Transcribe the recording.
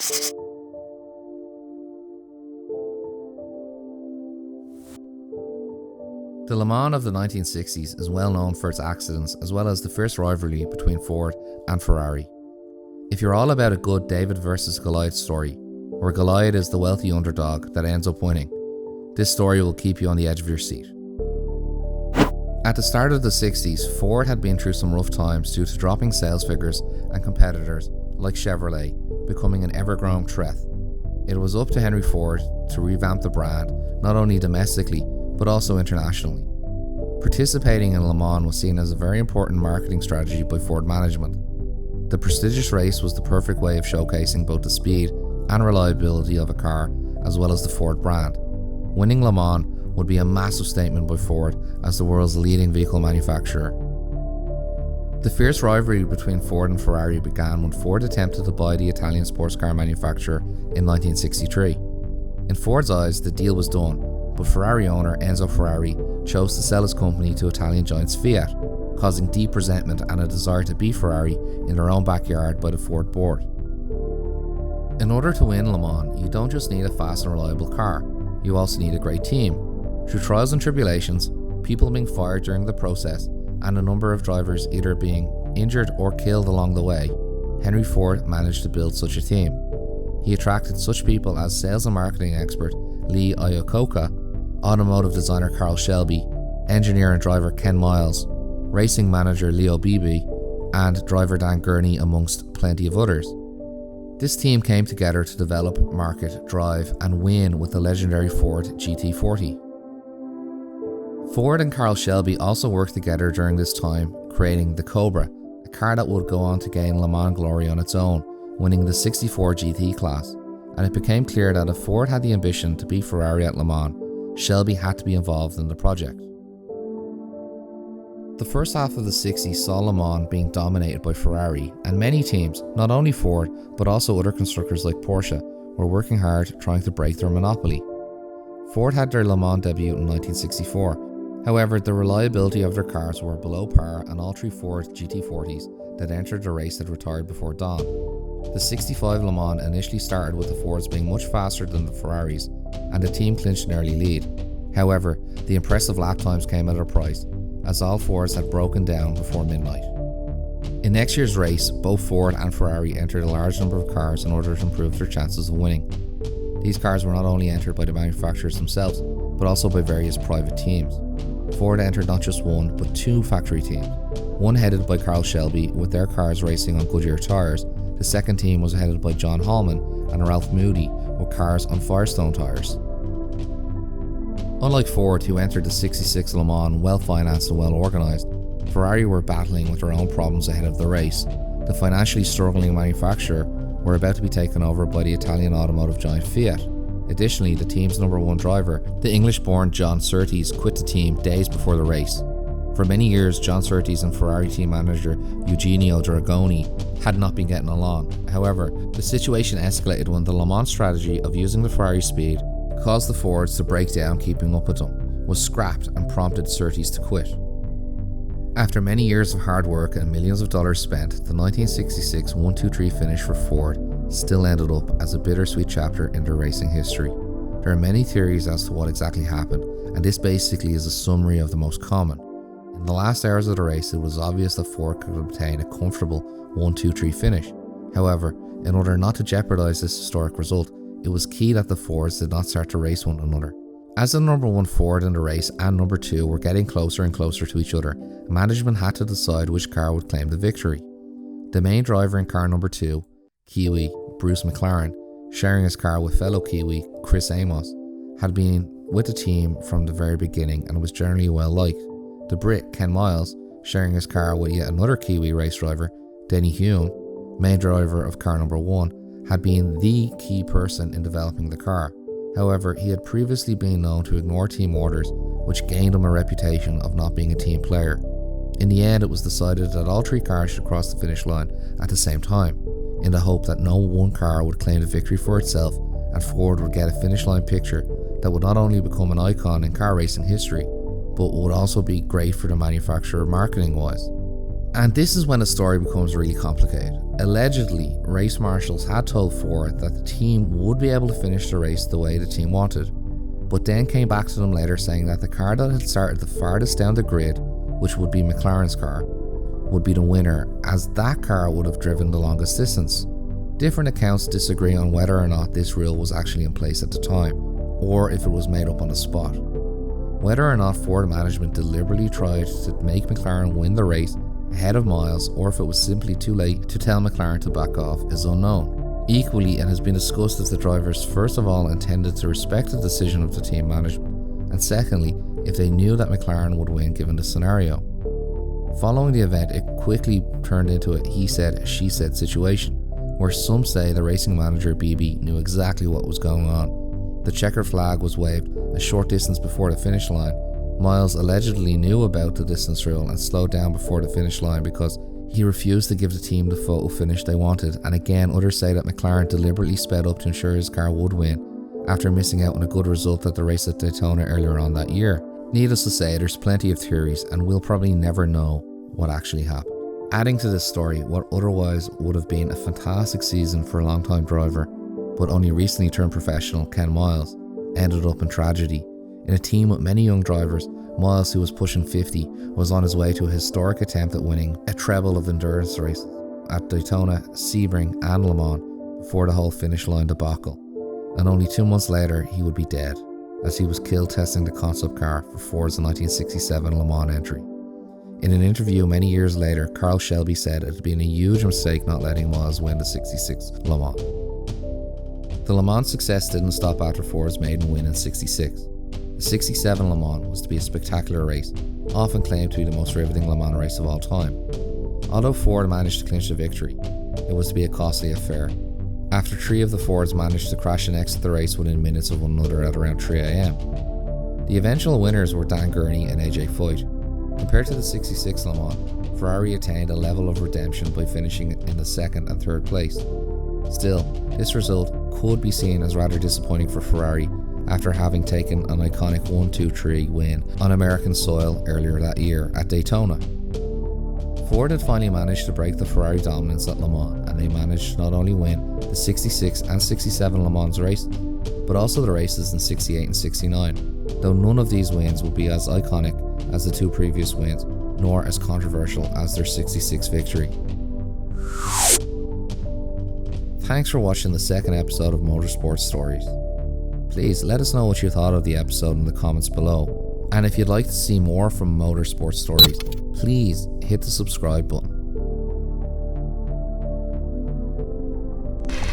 The Le Mans of the 1960s is well known for its accidents as well as the fierce rivalry between Ford and Ferrari. If you're all about a good David versus Goliath story, where Goliath is the wealthy underdog that ends up winning, this story will keep you on the edge of your seat. At the start of the 60s, Ford had been through some rough times due to dropping sales figures and competitors like Chevrolet becoming an ever-growing threat. It was up to Henry Ford to revamp the brand, not only domestically, but also internationally. Participating in Le Mans was seen as a very important marketing strategy by Ford management. The prestigious race was the perfect way of showcasing both the speed and reliability of a car, as well as the Ford brand. Winning Le Mans would be a massive statement by Ford as the world's leading vehicle manufacturer. The fierce rivalry between Ford and Ferrari began when Ford attempted to buy the Italian sports car manufacturer in 1963. In Ford's eyes, the deal was done, but Ferrari owner Enzo Ferrari chose to sell his company to Italian giants Fiat, causing deep resentment and a desire to beat Ferrari in their own backyard by the Ford board. In order to win Le Mans, you don't just need a fast and reliable car, you also need a great team. Through trials and tribulations, people being fired during the process, and a number of drivers either being injured or killed along the way, Henry Ford managed to build such a team. He attracted such people as sales and marketing expert Lee Iacocca, automotive designer Carroll Shelby, engineer and driver Ken Miles, racing manager Leo Beebe, and driver Dan Gurney, amongst plenty of others. This team came together to develop, market, drive, and win with the legendary Ford GT40. Ford and Carroll Shelby also worked together during this time, creating the Cobra, a car that would go on to gain Le Mans glory on its own, winning the 64 GT class, and it became clear that if Ford had the ambition to beat Ferrari at Le Mans, Shelby had to be involved in the project. The first half of the 60s saw Le Mans being dominated by Ferrari, and many teams, not only Ford, but also other constructors like Porsche, were working hard trying to break their monopoly. Ford had their Le Mans debut in 1964. However, the reliability of their cars were below par, and all three Ford GT40s that entered the race had retired before dawn. The 65 Le Mans initially started with the Fords being much faster than the Ferraris, and the team clinched an early lead. However, the impressive lap times came at a price, as all Fords had broken down before midnight. In next year's race, both Ford and Ferrari entered a large number of cars in order to improve their chances of winning. These cars were not only entered by the manufacturers themselves, but also by various private teams. Ford entered not just one, but two factory teams. One headed by Carroll Shelby, with their cars racing on Goodyear tyres. The second team was headed by John Hallman and Ralph Moody, with cars on Firestone tyres. Unlike Ford, who entered the 66 Le Mans well financed and well organised, Ferrari were battling with their own problems ahead of the race. The financially struggling manufacturer were about to be taken over by the Italian automotive giant Fiat. Additionally, the team's number one driver, the English-born John Surtees, quit the team days before the race. For many years, John Surtees and Ferrari team manager Eugenio Dragoni had not been getting along. However, the situation escalated when the Le Mans strategy of using the Ferrari speed caused the Fords to break down keeping up with them, was scrapped and prompted Surtees to quit. After many years of hard work and millions of dollars spent, the 1966 1-2-3 finish for Ford still ended up as a bittersweet chapter in their racing history. There are many theories as to what exactly happened, and this basically is a summary of the most common. In the last hours of the race, it was obvious that Ford could obtain a comfortable 1-2-3 finish. However, in order not to jeopardise this historic result, it was key that the Fords did not start to race one another. As the number one Ford in the race and number two were getting closer and closer to each other, management had to decide which car would claim the victory. The main driver in car number two, Kiwi Bruce McLaren, sharing his car with fellow Kiwi Chris Amos, had been with the team from the very beginning and was generally well liked. The Brit Ken Miles, sharing his car with yet another Kiwi race driver, Denny Hulme, main driver of car number one, had been the key person in developing the car. However, he had previously been known to ignore team orders, which gained him a reputation of not being a team player. In the end, it was decided that all three cars should cross the finish line at the same time, in the hope that no one car would claim the victory for itself and Ford would get a finish line picture that would not only become an icon in car racing history, but would also be great for the manufacturer marketing wise. And this is when the story becomes really complicated. Allegedly, race marshals had told Ford that the team would be able to finish the race the way the team wanted, but then came back to them later saying that the car that had started the farthest down the grid, which would be McLaren's car, would be the winner, as that car would have driven the longest distance. Different accounts disagree on whether or not this rule was actually in place at the time, or if it was made up on the spot. Whether or not Ford management deliberately tried to make McLaren win the race ahead of Miles, or if it was simply too late to tell McLaren to back off, is unknown. Equally, it has been discussed if the drivers first of all intended to respect the decision of the team management, and secondly, if they knew that McLaren would win given the scenario. Following the event, it quickly turned into a he said, she said situation, where some say the racing manager BB knew exactly what was going on. The checkered flag was waved a short distance before the finish line. Miles allegedly knew about the distance rule and slowed down before the finish line because he refused to give the team the photo finish they wanted, and again others say that McLaren deliberately sped up to ensure his car would win after missing out on a good result at the race at Daytona earlier on that year. Needless to say, there's plenty of theories and we'll probably never know what actually happened. Adding to this story, what otherwise would have been a fantastic season for a long-time driver, but only recently turned professional, Ken Miles, ended up in tragedy. In a team with many young drivers, Miles, who was pushing 50, was on his way to a historic attempt at winning a treble of endurance races at Daytona, Sebring and Le Mans before the whole finish line debacle. And only 2 months later, he would be dead, as he was killed testing the concept car for Ford's 1967 Le Mans entry. In an interview many years later, Carl Shelby said it had been a huge mistake not letting Miles win the 66 Le Mans. The Le Mans success didn't stop after Ford's maiden win in 66. The 67 Le Mans was to be a spectacular race, often claimed to be the most riveting Le Mans race of all time. Although Ford managed to clinch the victory, it was to be a costly affair, after 3 of the Fords managed to crash and exit the race within minutes of one another at around 3 AM. The eventual winners were Dan Gurney and AJ Foyt. Compared to the 66 Le Mans, Ferrari attained a level of redemption by finishing in the 2nd and 3rd place. Still, this result could be seen as rather disappointing for Ferrari after having taken an iconic 1-2-3 win on American soil earlier that year at Daytona. Ford had finally managed to break the Ferrari dominance at Le Mans, and they managed to not only win the 66 and 67 Le Mans races, but also the races in 68 and 69, though none of these wins would be as iconic as the 2 previous wins, nor as controversial as their 66 victory. Thanks for watching the 2nd episode of Motorsport Stories. Please let us know what you thought of the episode in the comments below, and if you'd like to see more from Motorsport Stories, please hit the subscribe button.